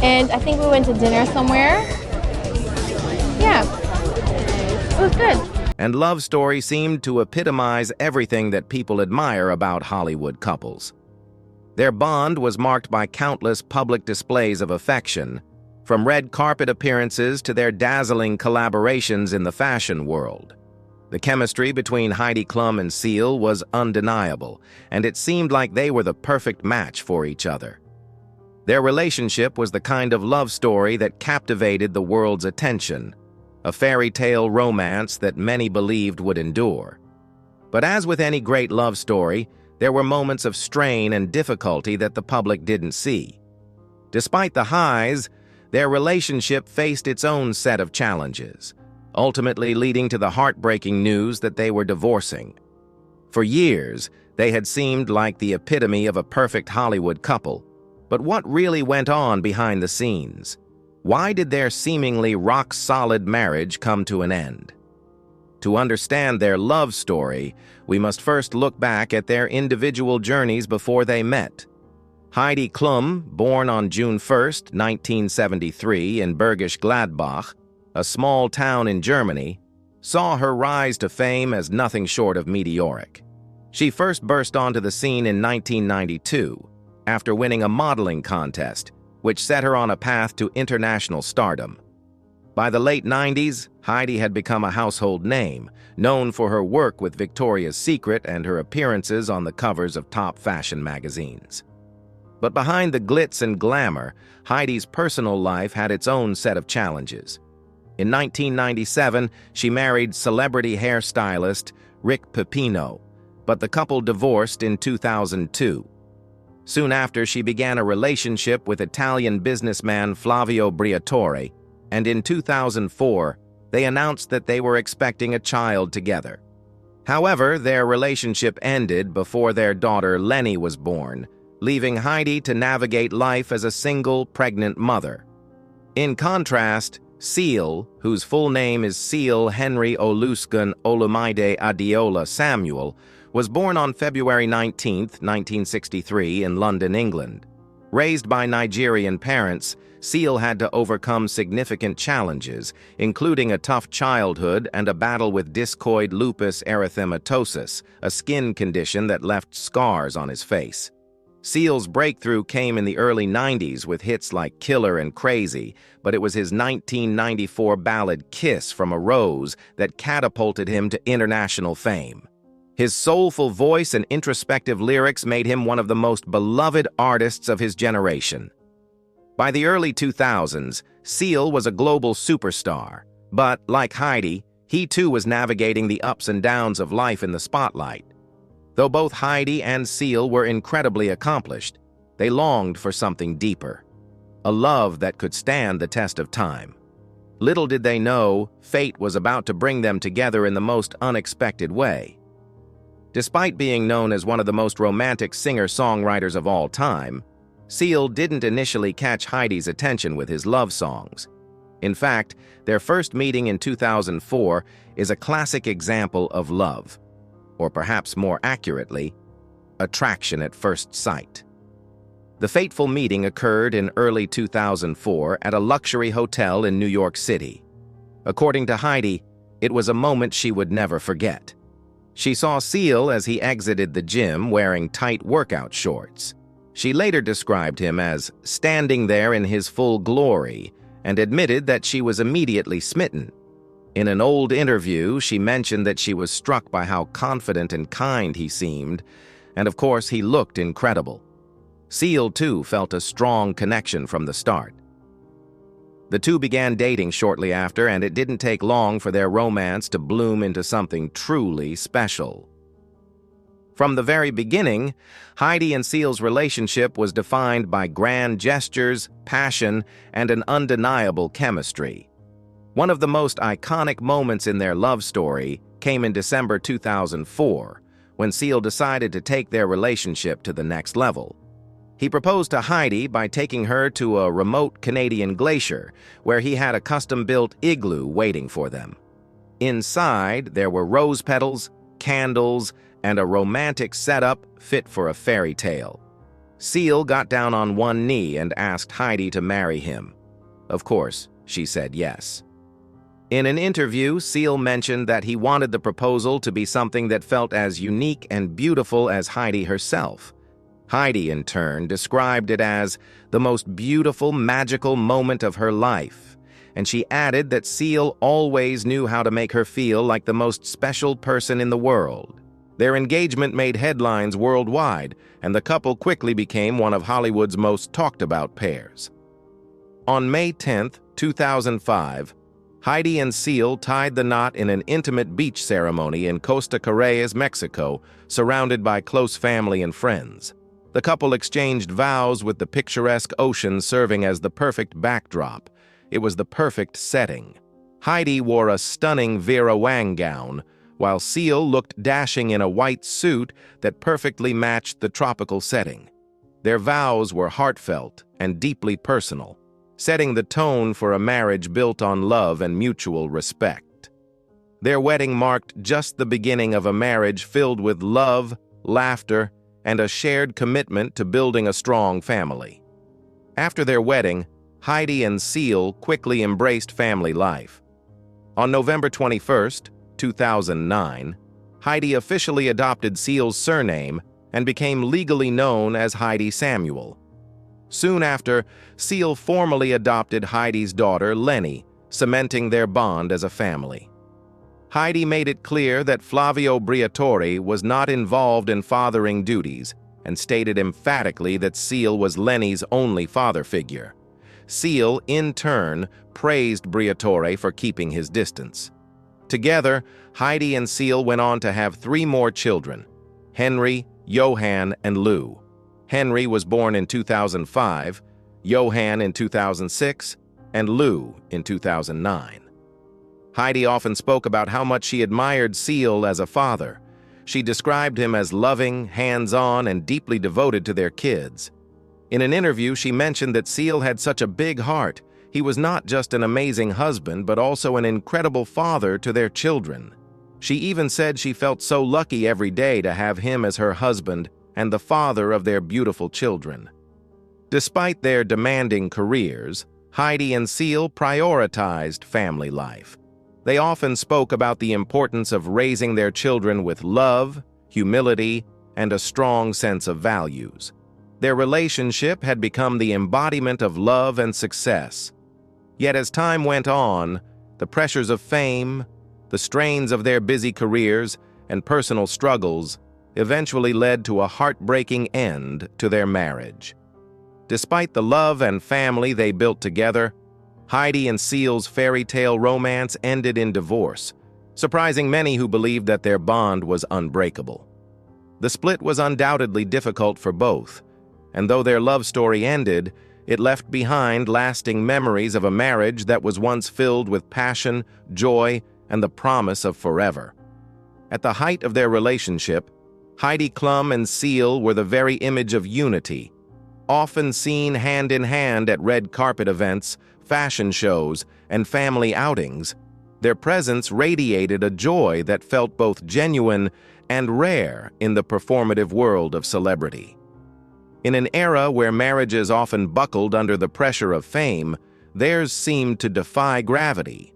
And I think we went to dinner somewhere. Yeah, it was good. And Love Story seemed to epitomize everything that people admire about Hollywood couples. Their bond was marked by countless public displays of affection, from red carpet appearances to their dazzling collaborations in the fashion world. The chemistry between Heidi Klum and Seal was undeniable, and it seemed like they were the perfect match for each other. Their relationship was the kind of love story that captivated the world's attention, a fairy tale romance that many believed would endure. But as with any great love story, there were moments of strain and difficulty that the public didn't see. Despite the highs, their relationship faced its own set of challenges, ultimately leading to the heartbreaking news that they were divorcing. For years, they had seemed like the epitome of a perfect Hollywood couple, but what really went on behind the scenes? Why did their seemingly rock-solid marriage come to an end? To understand their love story, we must first look back at their individual journeys before they met. Heidi Klum, born on June 1, 1973 in Bergisch Gladbach, a small town in Germany, saw her rise to fame as nothing short of meteoric. She first burst onto the scene in 1992, after winning a modeling contest, which set her on a path to international stardom. By the late 90s, Heidi had become a household name, known for her work with Victoria's Secret and her appearances on the covers of top fashion magazines. But behind the glitz and glamour, Heidi's personal life had its own set of challenges. In 1997, she married celebrity hairstylist Rick Pepino, but the couple divorced in 2002. Soon after, she began a relationship with Italian businessman Flavio Briatore, and in 2004, they announced that they were expecting a child together. However, their relationship ended before their daughter Lenny was born, leaving Heidi to navigate life as a single, pregnant mother. In contrast, Seal, whose full name is Seal Henry Olusegun Olumide Adeola Samuel, was born on February 19, 1963 in London, England. Raised by Nigerian parents, Seal had to overcome significant challenges, including a tough childhood and a battle with discoid lupus erythematosus, a skin condition that left scars on his face. Seal's breakthrough came in the early 90s with hits like Killer and Crazy, but it was his 1994 ballad Kiss from a Rose that catapulted him to international fame. His soulful voice and introspective lyrics made him one of the most beloved artists of his generation. By the early 2000s, Seal was a global superstar, but, like Heidi, he too was navigating the ups and downs of life in the spotlight. Though both Heidi and Seal were incredibly accomplished, they longed for something deeper, a love that could stand the test of time. Little did they know, fate was about to bring them together in the most unexpected way. Despite being known as one of the most romantic singer-songwriters of all time, Seal didn't initially catch Heidi's attention with his love songs. In fact, their first meeting in 2004 is a classic example of love, or perhaps more accurately, attraction at first sight. The fateful meeting occurred in early 2004 at a luxury hotel in New York City. According to Heidi, it was a moment she would never forget. She saw Seal as he exited the gym wearing tight workout shorts. She later described him as standing there in his full glory and admitted that she was immediately smitten. In an old interview, she mentioned that she was struck by how confident and kind he seemed, and of course he looked incredible. Seal, too, felt a strong connection from the start. The two began dating shortly after, and it didn't take long for their romance to bloom into something truly special. From the very beginning, Heidi and Seal's relationship was defined by grand gestures, passion, and an undeniable chemistry. One of the most iconic moments in their love story came in December 2004, when Seal decided to take their relationship to the next level. He proposed to Heidi by taking her to a remote Canadian glacier, where he had a custom-built igloo waiting for them. Inside, there were rose petals, candles, and a romantic setup fit for a fairy tale. Seal got down on one knee and asked Heidi to marry him. Of course, she said yes. In an interview, Seal mentioned that he wanted the proposal to be something that felt as unique and beautiful as Heidi herself. Heidi, in turn, described it as the most beautiful, magical moment of her life, and she added that Seal always knew how to make her feel like the most special person in the world. Their engagement made headlines worldwide, and the couple quickly became one of Hollywood's most talked-about pairs. On May 10, 2005, Heidi and Seal tied the knot in an intimate beach ceremony in Costa Corrientes, Mexico, surrounded by close family and friends. The couple exchanged vows with the picturesque ocean serving as the perfect backdrop. It was the perfect setting. Heidi wore a stunning Vera Wang gown, while Seal looked dashing in a white suit that perfectly matched the tropical setting. Their vows were heartfelt and deeply personal, setting the tone for a marriage built on love and mutual respect. Their wedding marked just the beginning of a marriage filled with love, laughter, and a shared commitment to building a strong family. After their wedding, Heidi and Seal quickly embraced family life. On November 21, 2009, Heidi officially adopted Seal's surname and became legally known as Heidi Samuel. Soon after, Seal formally adopted Heidi's daughter, Lenny, cementing their bond as a family. Heidi made it clear that Flavio Briatore was not involved in fathering duties and stated emphatically that Seal was Lenny's only father figure. Seal, in turn, praised Briatore for keeping his distance. Together, Heidi and Seal went on to have 3 more children: Henry, Johan, and Lou. Henry was born in 2005, Johan in 2006, and Lou in 2009. Heidi often spoke about how much she admired Seal as a father. She described him as loving, hands-on, and deeply devoted to their kids. In an interview, she mentioned that Seal had such a big heart. He was not just an amazing husband, but also an incredible father to their children. She even said she felt so lucky every day to have him as her husband and the father of their beautiful children. Despite their demanding careers, Heidi and Seal prioritized family life. They often spoke about the importance of raising their children with love, humility, and a strong sense of values. Their relationship had become the embodiment of love and success. Yet as time went on, the pressures of fame, the strains of their busy careers, and personal struggles eventually led to a heartbreaking end to their marriage. Despite the love and family they built together, Heidi and Seal's fairy tale romance ended in divorce, surprising many who believed that their bond was unbreakable. The split was undoubtedly difficult for both, and though their love story ended, it left behind lasting memories of a marriage that was once filled with passion, joy, and the promise of forever. At the height of their relationship, Heidi Klum and Seal were the very image of unity. Often seen hand in hand at red carpet events, fashion shows, and family outings, their presence radiated a joy that felt both genuine and rare in the performative world of celebrity. In an era where marriages often buckled under the pressure of fame, theirs seemed to defy gravity.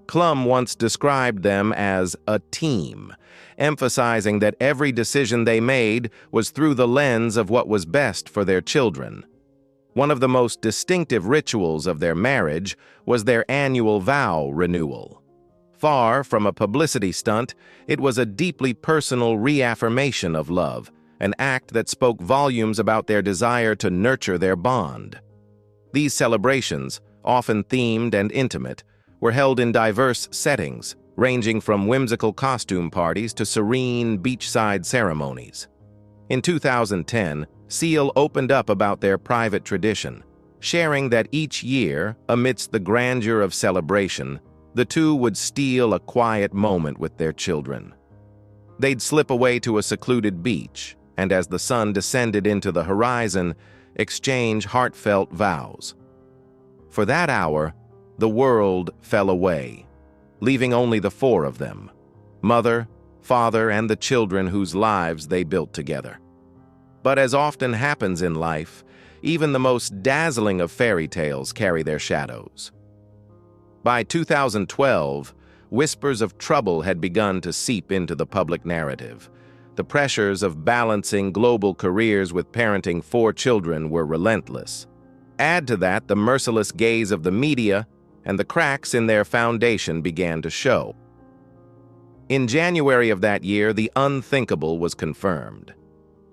Klum once described them as a team, emphasizing that every decision they made was through the lens of what was best for their children. One of the most distinctive rituals of their marriage was their annual vow renewal. Far from a publicity stunt, it was a deeply personal reaffirmation of love, an act that spoke volumes about their desire to nurture their bond. These celebrations, often themed and intimate, were held in diverse settings, ranging from whimsical costume parties to serene beachside ceremonies. In 2010, Seal opened up about their private tradition, sharing that each year, amidst the grandeur of celebration, the two would steal a quiet moment with their children. They'd slip away to a secluded beach, and as the sun descended into the horizon, exchange heartfelt vows. For that hour, the world fell away, leaving only the 4 of them: mother, father, and the children whose lives they built together. But as often happens in life, even the most dazzling of fairy tales carry their shadows. By 2012, whispers of trouble had begun to seep into the public narrative. The pressures of balancing global careers with parenting 4 children were relentless. Add to that the merciless gaze of the media, and the cracks in their foundation began to show. In January of that year, the unthinkable was confirmed.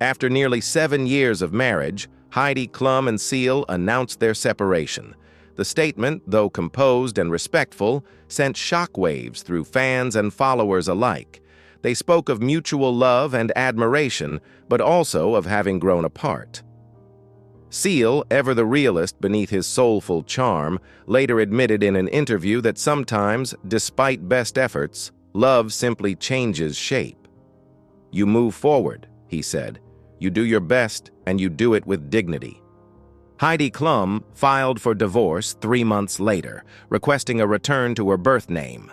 After nearly 7 years of marriage, Heidi Klum and Seal announced their separation. The statement, though composed and respectful, sent shockwaves through fans and followers alike. They spoke of mutual love and admiration, but also of having grown apart. Seal, ever the realist beneath his soulful charm, later admitted in an interview that sometimes, despite best efforts, love simply changes shape. "You move forward," he said. "You do your best, and you do it with dignity." Heidi Klum filed for divorce 3 months later, requesting a return to her birth name.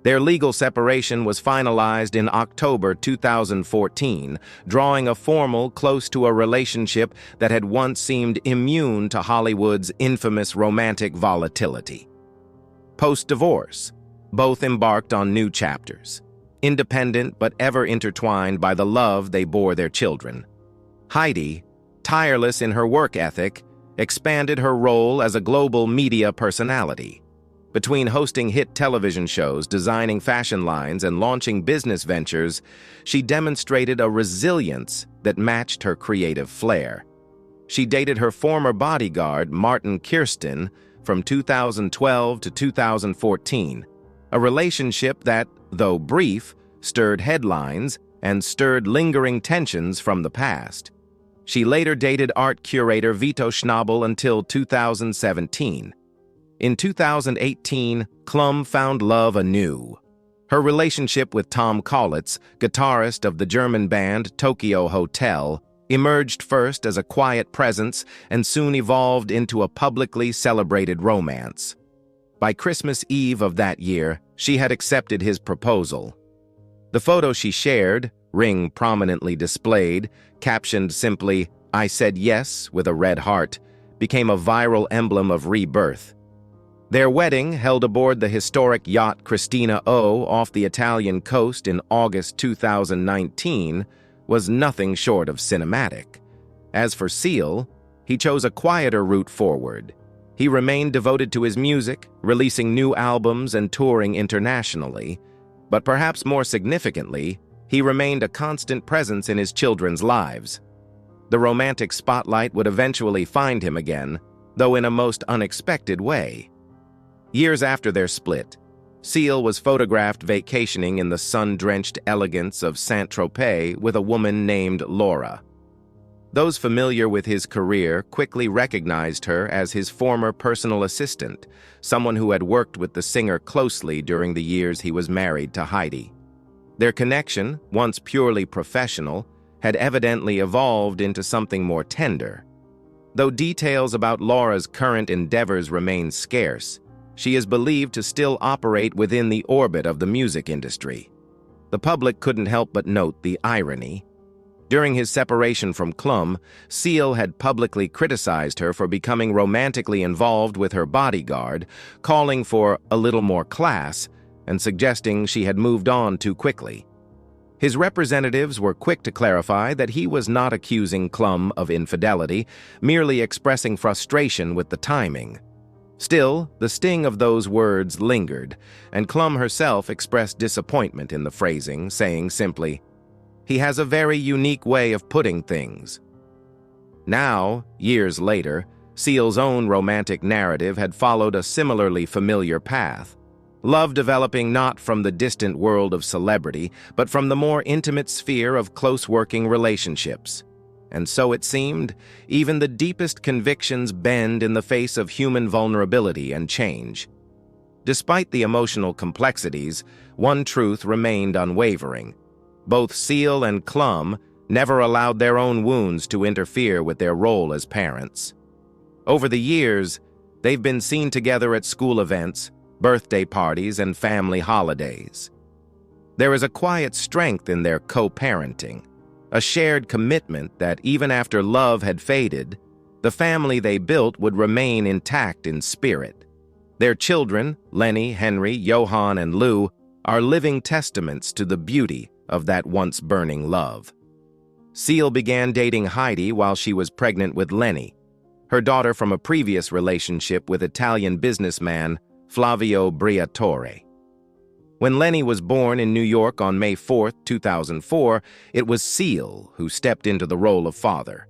Their legal separation was finalized in October 2014, drawing a formal close to a relationship that had once seemed immune to Hollywood's infamous romantic volatility. Post-divorce, both embarked on new chapters, independent but ever intertwined by the love they bore their children. Heidi, tireless in her work ethic, expanded her role as a global media personality. Between hosting hit television shows, designing fashion lines, and launching business ventures, she demonstrated a resilience that matched her creative flair. She dated her former bodyguard, Martin Kirsten, from 2012 to 2014, a relationship that, though brief, stirred headlines and stirred lingering tensions from the past. She later dated art curator Vito Schnabel until 2017. In 2018, Klum found love anew. Her relationship with Tom Kaulitz, guitarist of the German band Tokyo Hotel, emerged first as a quiet presence and soon evolved into a publicly celebrated romance. By Christmas Eve of that year, she had accepted his proposal. The photo she shared, ring prominently displayed, captioned simply, "I said yes," with a red heart, became a viral emblem of rebirth. Their wedding, held aboard the historic yacht Christina O off the Italian coast in August 2019, was nothing short of cinematic. As for Seal, he chose a quieter route forward. He remained devoted to his music, releasing new albums and touring internationally, but perhaps more significantly, he remained a constant presence in his children's lives. The romantic spotlight would eventually find him again, though in a most unexpected way. Years after their split, Seal was photographed vacationing in the sun-drenched elegance of Saint-Tropez with a woman named Laura. Those familiar with his career quickly recognized her as his former personal assistant, someone who had worked with the singer closely during the years he was married to Heidi. Their connection, once purely professional, had evidently evolved into something more tender. Though details about Laura's current endeavors remain scarce, she is believed to still operate within the orbit of the music industry. The public couldn't help but note the irony. During his separation from Klum, Seal had publicly criticized her for becoming romantically involved with her bodyguard, calling for a little more class and suggesting she had moved on too quickly. His representatives were quick to clarify that he was not accusing Klum of infidelity, merely expressing frustration with the timing. Still, the sting of those words lingered, and Klum herself expressed disappointment in the phrasing, saying simply, "He has a very unique way of putting things." Now, years later, Seal's own romantic narrative had followed a similarly familiar path. Love developing not from the distant world of celebrity, but from the more intimate sphere of close working relationships. And so it seemed, even the deepest convictions bend in the face of human vulnerability and change. Despite the emotional complexities, one truth remained unwavering. Both Seal and Klum never allowed their own wounds to interfere with their role as parents. Over the years, they've been seen together at school events, birthday parties, and family holidays. There is a quiet strength in their co-parenting. a shared commitment that even after love had faded, the family they built would remain intact in spirit. Their children, Lenny, Henry, Johan, and Lou, are living testaments to the beauty of that once burning love. Seal began dating Heidi while she was pregnant with Lenny, her daughter from a previous relationship with Italian businessman Flavio Briatore. When Lenny was born in New York on May 4, 2004, it was Seal who stepped into the role of father.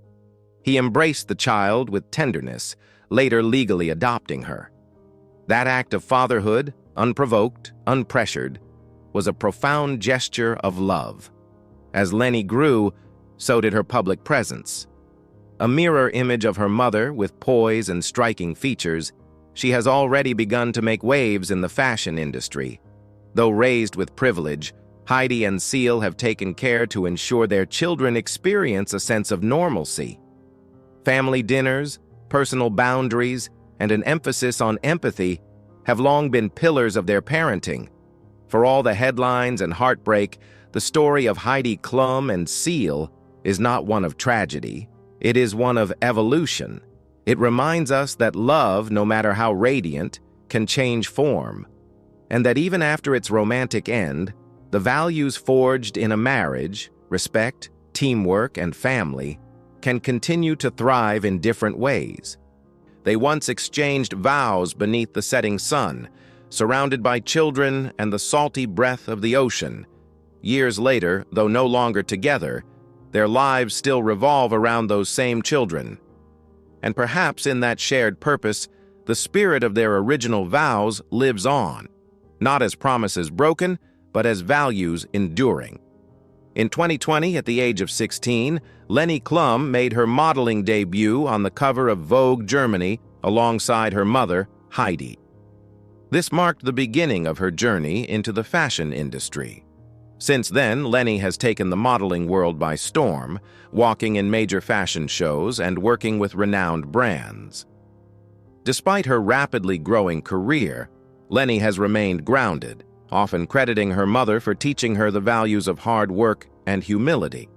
He embraced the child with tenderness, later legally adopting her. That act of fatherhood, unprovoked, unpressured, was a profound gesture of love. As Lenny grew, so did her public presence. A mirror image of her mother with poise and striking features, she has already begun to make waves in the fashion industry. Though raised with privilege, Heidi and Seal have taken care to ensure their children experience a sense of normalcy. Family dinners, personal boundaries, and an emphasis on empathy have long been pillars of their parenting. For all the headlines and heartbreak, the story of Heidi Klum and Seal is not one of tragedy. It is one of evolution. It reminds us that love, no matter how radiant, can change form, and that even after its romantic end, the values forged in a marriage, respect, teamwork, and family, can continue to thrive in different ways. They once exchanged vows beneath the setting sun, surrounded by children and the salty breath of the ocean. Years later, though no longer together, their lives still revolve around those same children. And perhaps in that shared purpose, the spirit of their original vows lives on, not as promises broken, but as values enduring. In 2020, at the age of 16, Lenny Klum made her modeling debut on the cover of Vogue Germany alongside her mother, Heidi. This marked the beginning of her journey into the fashion industry. Since then, Lenny has taken the modeling world by storm, walking in major fashion shows and working with renowned brands. Despite her rapidly growing career, Lenny has remained grounded, often crediting her mother for teaching her the values of hard work and humility.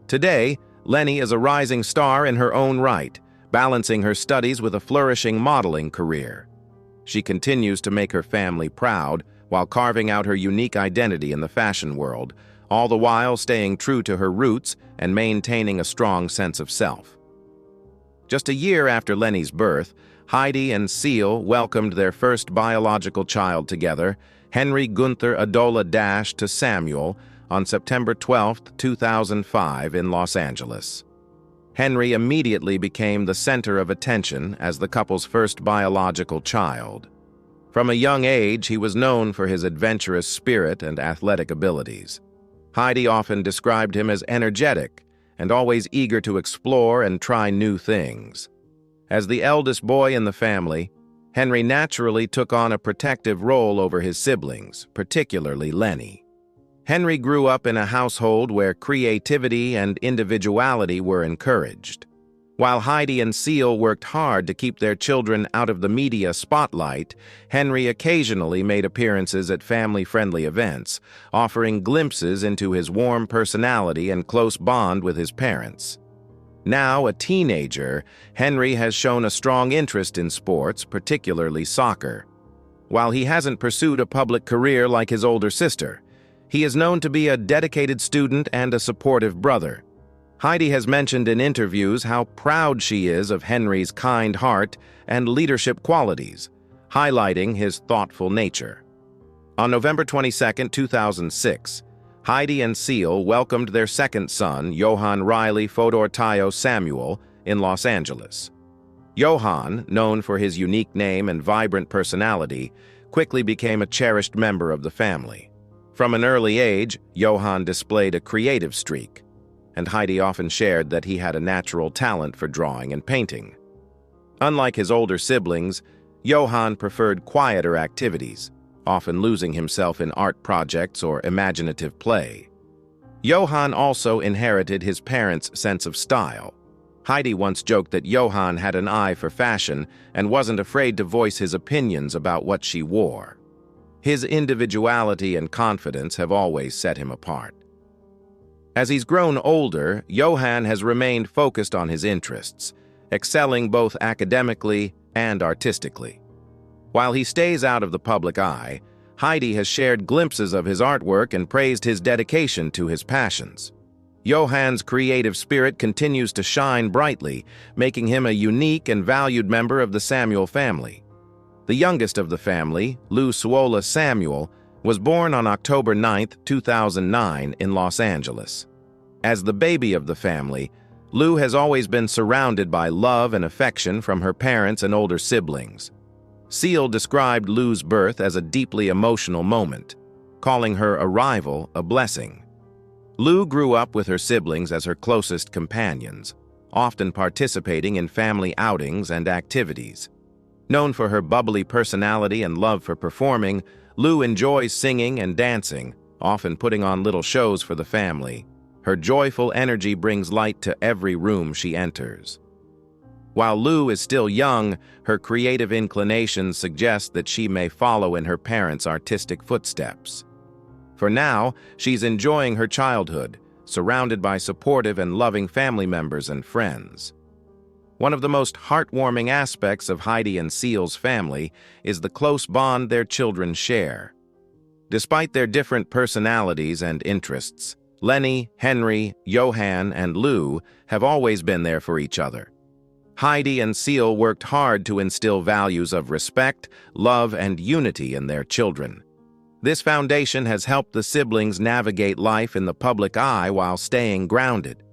Today, Lenny is a rising star in her own right, balancing her studies with a flourishing modeling career. She continues to make her family proud while carving out her unique identity in the fashion world, all the while staying true to her roots and maintaining a strong sense of self. Just a year after Lenny's birth, Heidi and Seal welcomed their first biological child together, Henry Gunther Adola Dash to Samuel, on September 12, 2005 in Los Angeles. Henry immediately became the center of attention as the couple's first biological child. From a young age, he was known for his adventurous spirit and athletic abilities. Heidi often described him as energetic and always eager to explore and try new things. As the eldest boy in the family, Henry naturally took on a protective role over his siblings, particularly Lenny. Henry grew up in a household where creativity and individuality were encouraged. While Heidi and Seal worked hard to keep their children out of the media spotlight, Henry occasionally made appearances at family-friendly events, offering glimpses into his warm personality and close bond with his parents. Now a teenager, Henry has shown a strong interest in sports, particularly soccer. While he hasn't pursued a public career like his older sister, he is known to be a dedicated student and a supportive brother. Heidi has mentioned in interviews how proud she is of Henry's kind heart and leadership qualities, highlighting his thoughtful nature. On November 22, 2006, Heidi and Seal welcomed their second son, Johan Riley Fodor Tayo Samuel, in Los Angeles. Johan, known for his unique name and vibrant personality, quickly became a cherished member of the family. From an early age, Johan displayed a creative streak, and Heidi often shared that he had a natural talent for drawing and painting. Unlike his older siblings, Johan preferred quieter activities, often losing himself in art projects or imaginative play. Johan also inherited his parents' sense of style. Heidi once joked that Johan had an eye for fashion and wasn't afraid to voice his opinions about what she wore. His individuality and confidence have always set him apart. As he's grown older, Johan has remained focused on his interests, excelling both academically and artistically. While he stays out of the public eye, Heidi has shared glimpses of his artwork and praised his dedication to his passions. Johan's creative spirit continues to shine brightly, making him a unique and valued member of the Samuel family. The youngest of the family, Lou Suola Samuel, was born on October 9, 2009 in Los Angeles. As the baby of the family, Lou has always been surrounded by love and affection from her parents and older siblings. Seal described Lou's birth as a deeply emotional moment, calling her arrival a blessing. Lou grew up with her siblings as her closest companions, often participating in family outings and activities. Known for her bubbly personality and love for performing, Lou enjoys singing and dancing, often putting on little shows for the family. Her joyful energy brings light to every room she enters. While Lou is still young, her creative inclinations suggest that she may follow in her parents' artistic footsteps. For now, she's enjoying her childhood, surrounded by supportive and loving family members and friends. One of the most heartwarming aspects of Heidi and Seal's family is the close bond their children share. Despite their different personalities and interests, Lenny, Henry, Johan, and Lou have always been there for each other. Heidi and Seal worked hard to instill values of respect, love, and unity in their children. This foundation has helped the siblings navigate life in the public eye while staying grounded.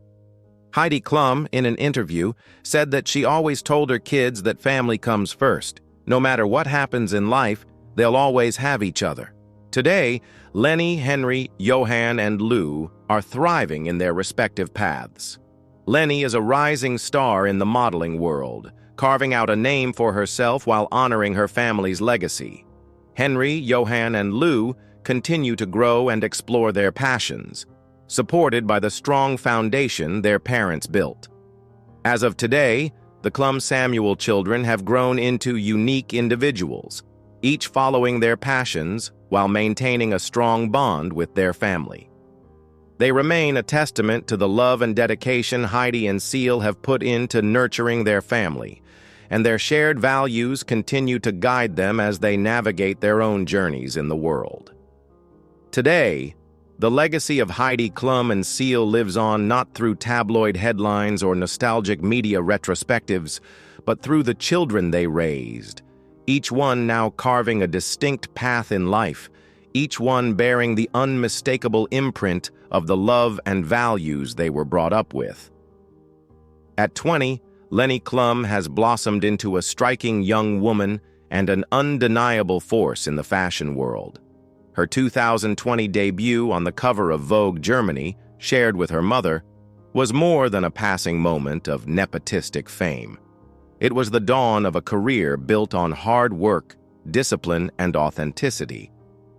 Heidi Klum, in an interview, said that she always told her kids that family comes first. No matter what happens in life, they'll always have each other. Today, Lenny, Henry, Johan, and Lou are thriving in their respective paths. Lenny is a rising star in the modeling world, carving out a name for herself while honoring her family's legacy. Henry, Johan, and Lou continue to grow and explore their passions, supported by the strong foundation their parents built. As of today, the Klum Samuel children have grown into unique individuals, each following their passions while maintaining a strong bond with their family. They remain a testament to the love and dedication Heidi and Seal have put into nurturing their family, and their shared values continue to guide them as they navigate their own journeys in the world. Today, the legacy of Heidi Klum and Seal lives on not through tabloid headlines or nostalgic media retrospectives, but through the children they raised, each one now carving a distinct path in life, each one bearing the unmistakable imprint of the love and values they were brought up with. At 20, Lenny Klum has blossomed into a striking young woman and an undeniable force in the fashion world. Her 2020 debut on the cover of Vogue Germany, shared with her mother, was more than a passing moment of nepotistic fame. It was the dawn of a career built on hard work, discipline, and authenticity.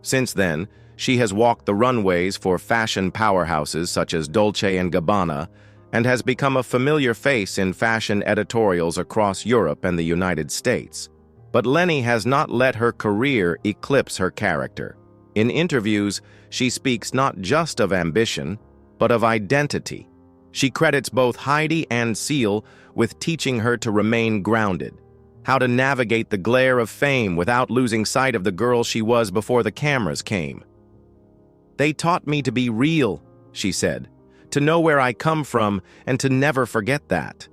Since then, she has walked the runways for fashion powerhouses such as Dolce & Gabbana and has become a familiar face in fashion editorials across Europe and the United States. But Lenny has not let her career eclipse her character. In interviews, she speaks not just of ambition, but of identity. She credits both Heidi and Seal with teaching her to remain grounded, how to navigate the glare of fame without losing sight of the girl she was before the cameras came. "They taught me to be real," she said, "to know where I come from and to never forget that."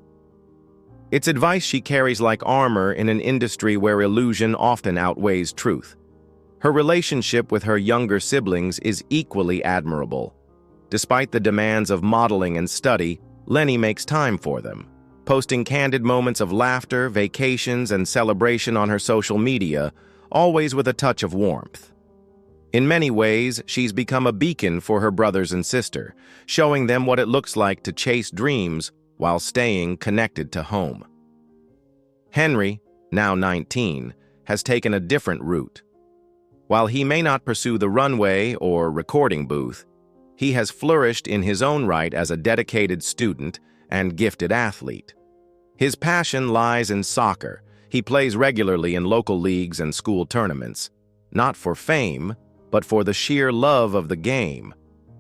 It's advice she carries like armor in an industry where illusion often outweighs truth. Her relationship with her younger siblings is equally admirable. Despite the demands of modeling and study, Lenny makes time for them, posting candid moments of laughter, vacations, and celebration on her social media, always with a touch of warmth. In many ways, she's become a beacon for her brothers and sister, showing them what it looks like to chase dreams while staying connected to home. Henry, now 19, has taken a different route. While he may not pursue the runway or recording booth, he has flourished in his own right as a dedicated student and gifted athlete. His passion lies in soccer. He plays regularly in local leagues and school tournaments, not for fame, but for the sheer love of the game.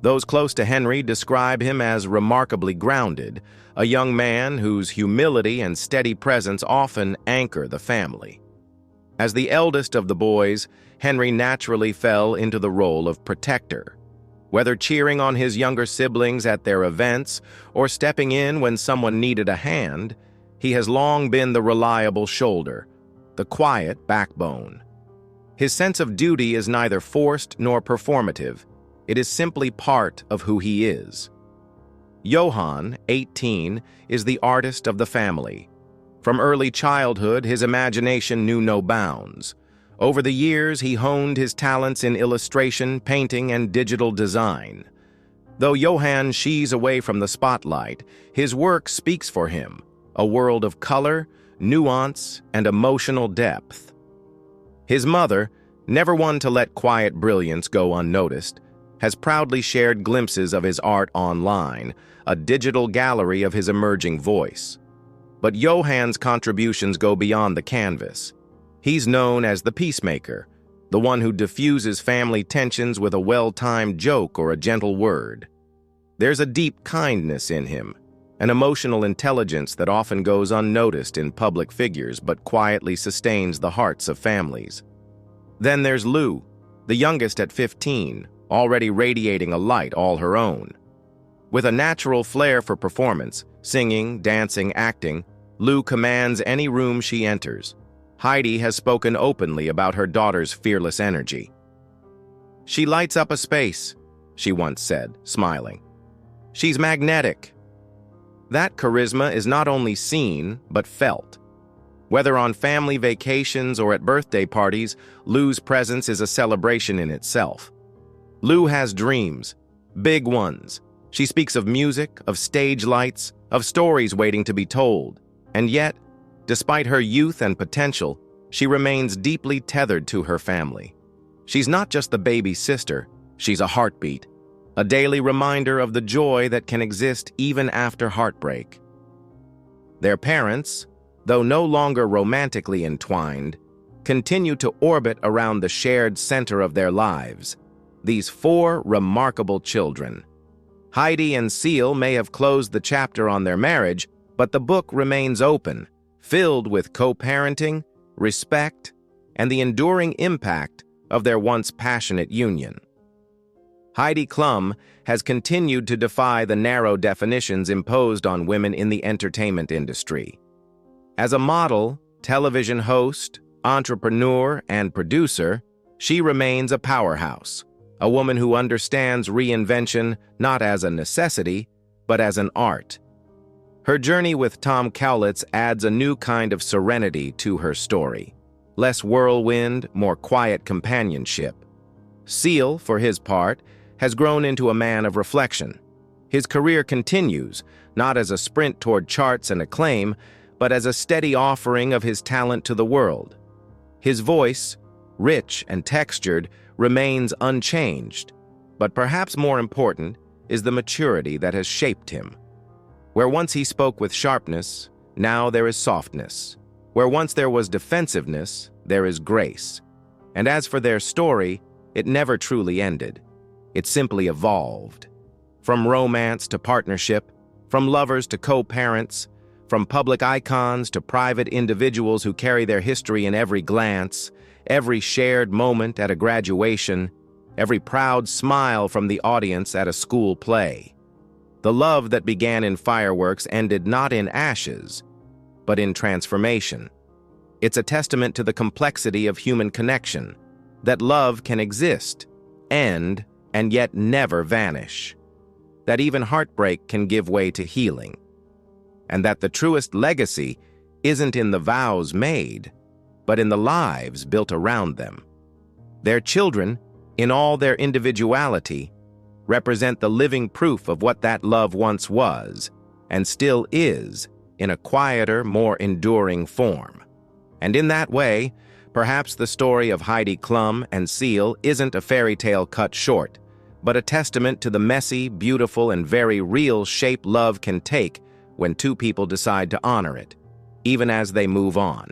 Those close to Henry describe him as remarkably grounded, a young man whose humility and steady presence often anchor the family. As the eldest of the boys, Henry naturally fell into the role of protector. Whether cheering on his younger siblings at their events or stepping in when someone needed a hand, he has long been the reliable shoulder, the quiet backbone. His sense of duty is neither forced nor performative. It is simply part of who he is. Johann, 18, is the artist of the family. From early childhood, his imagination knew no bounds. Over the years, he honed his talents in illustration, painting, and digital design. Though Johann shies away from the spotlight, his work speaks for him, a world of color, nuance, and emotional depth. His mother, never one to let quiet brilliance go unnoticed, has proudly shared glimpses of his art online, a digital gallery of his emerging voice. But Johann's contributions go beyond the canvas. He's known as the peacemaker, the one who diffuses family tensions with a well-timed joke or a gentle word. There's a deep kindness in him, an emotional intelligence that often goes unnoticed in public figures but quietly sustains the hearts of families. Then there's Lou, the youngest at 15, already radiating a light all her own. With a natural flair for performance, singing, dancing, acting, Lou commands any room she enters. Heidi has spoken openly about her daughter's fearless energy. "She lights up a space," she once said, smiling. "She's magnetic." That charisma is not only seen, but felt. Whether on family vacations or at birthday parties, Lou's presence is a celebration in itself. Lou has dreams, big ones. She speaks of music, of stage lights, of stories waiting to be told. And yet, despite her youth and potential, she remains deeply tethered to her family. She's not just the baby sister, she's a heartbeat, a daily reminder of the joy that can exist even after heartbreak. Their parents, though no longer romantically entwined, continue to orbit around the shared center of their lives, these four remarkable children. Heidi and Seal may have closed the chapter on their marriage, but the book remains open, filled with co-parenting, respect, and the enduring impact of their once passionate union. Heidi Klum has continued to defy the narrow definitions imposed on women in the entertainment industry. As a model, television host, entrepreneur, and producer, she remains a powerhouse, a woman who understands reinvention not as a necessity, but as an art. Her journey with Tom Cowlitz adds a new kind of serenity to her story. Less whirlwind, more quiet companionship. Seal, for his part, has grown into a man of reflection. His career continues, not as a sprint toward charts and acclaim, but as a steady offering of his talent to the world. His voice, rich and textured, remains unchanged, but perhaps more important is the maturity that has shaped him. Where once he spoke with sharpness, now there is softness. Where once there was defensiveness, there is grace. And as for their story, it never truly ended. It simply evolved. From romance to partnership, from lovers to co-parents, from public icons to private individuals who carry their history in every glance, every shared moment at a graduation, every proud smile from the audience at a school play. The love that began in fireworks ended not in ashes, but in transformation. It's a testament to the complexity of human connection, that love can exist, end, and yet never vanish. That even heartbreak can give way to healing. And that the truest legacy isn't in the vows made, but in the lives built around them. Their children, in all their individuality, represent the living proof of what that love once was, and still is, in a quieter, more enduring form. And in that way, perhaps the story of Heidi Klum and Seal isn't a fairy tale cut short, but a testament to the messy, beautiful, and very real shape love can take when two people decide to honor it, even as they move on.